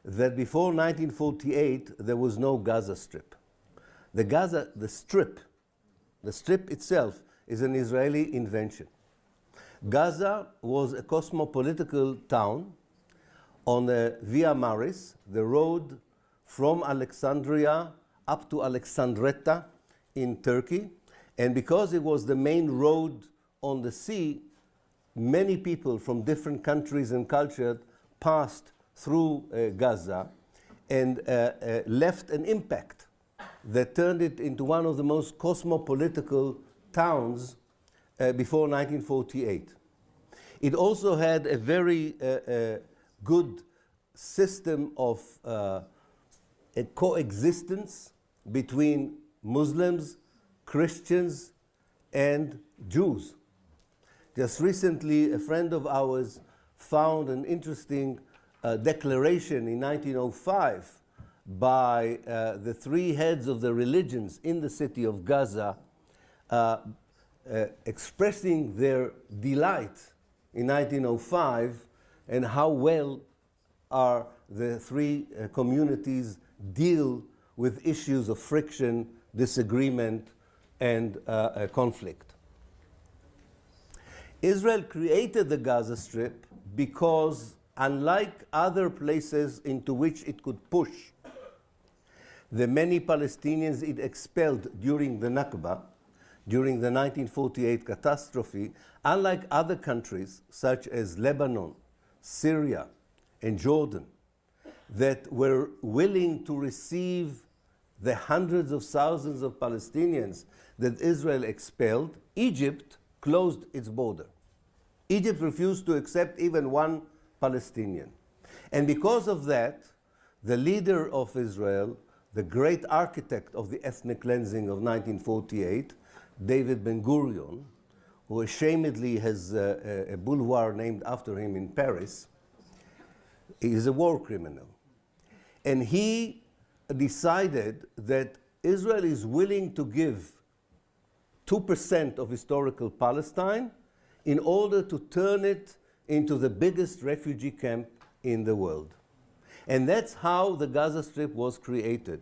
that before 1948 there was no Gaza Strip. The Strip itself is an Israeli invention. Gaza was a cosmopolitical town on the Via Maris, the road from Alexandria up to Alexandretta in Turkey. And because it was the main road on the sea, many people from different countries and cultures passed through Gaza and left an impact that turned it into one of the most cosmopolitical towns before 1948. It also had a very good system of a coexistence between Muslims, Christians, and Jews. Just recently, a friend of ours found an interesting declaration in 1905 by the three heads of the religions in the city of Gaza, expressing their delight in 1905 and how well are the three communities deal with issues of friction, disagreement, and conflict. Israel created the Gaza Strip because, unlike other places into which it could push the many Palestinians it expelled during the Nakba, during the 1948 catastrophe, unlike other countries such as Lebanon, Syria, and Jordan, that were willing to receive the hundreds of thousands of Palestinians that Israel expelled, Egypt closed its border. Egypt refused to accept even one Palestinian. And because of that, the leader of Israel, the great architect of the ethnic cleansing of 1948, David Ben-Gurion, who ashamedly has a boulevard named after him in Paris, is a war criminal. And he decided that Israel is willing to give 2% of historical Palestine in order to turn it into the biggest refugee camp in the world. And that's how the Gaza Strip was created,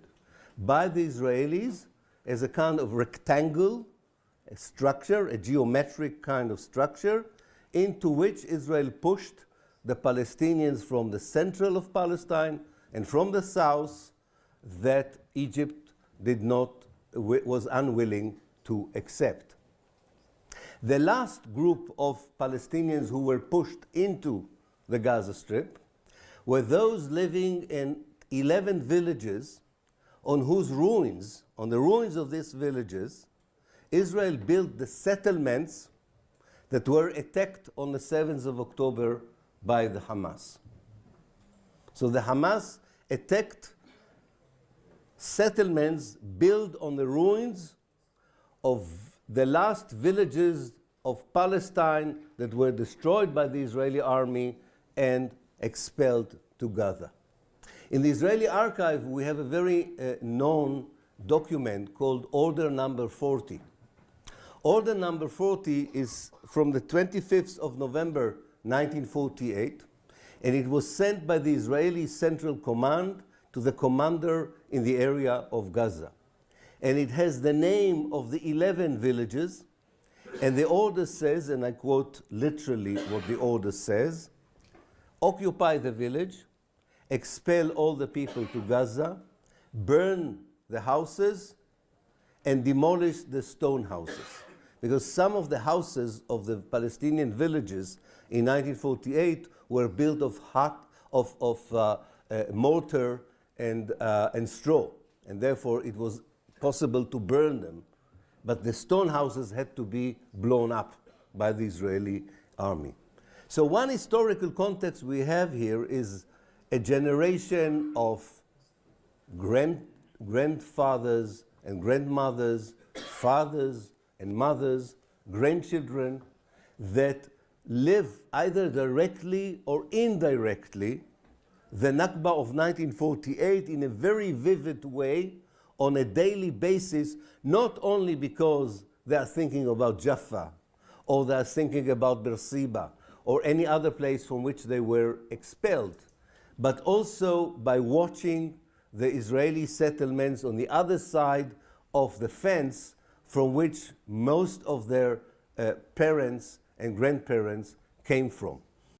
by the Israelis as a kind of rectangle, a structure, a geometric kind of structure, into which Israel pushed the Palestinians from the central of Palestine and from the south that Egypt was unwilling to accept. The last group of Palestinians who were pushed into the Gaza Strip were those living in 11 villages on whose ruins, on the ruins of these villages, Israel built the settlements that were attacked on the 7th of October by the Hamas. So the Hamas attacked settlements built on the ruins of the last villages of Palestine that were destroyed by the Israeli army and expelled to Gaza. In the Israeli archive, we have a very known document called Order Number 40. Order Number 40 is from the 25th of November 1948, and it was sent by the Israeli Central Command to the commander in the area of Gaza. And it has the name of the 11 villages, and the order says, and I quote literally what the order says: occupy the village, expel all the people to Gaza, burn the houses, and demolish the stone houses. Because some of the houses of the Palestinian villages in 1948 were built of mortar and straw, and therefore it was possible to burn them. But the stone houses had to be blown up by the Israeli army. So one historical context we have here is a generation of grandfathers and grandmothers, fathers and mothers, grandchildren that live either directly or indirectly the Nakba of 1948 in a very vivid way on a daily basis, not only because they are thinking about Jaffa or they are thinking about Beersheba or any other place from which they were expelled, but also by watching the Israeli settlements on the other side of the fence from which most of their parents and grandparents came from.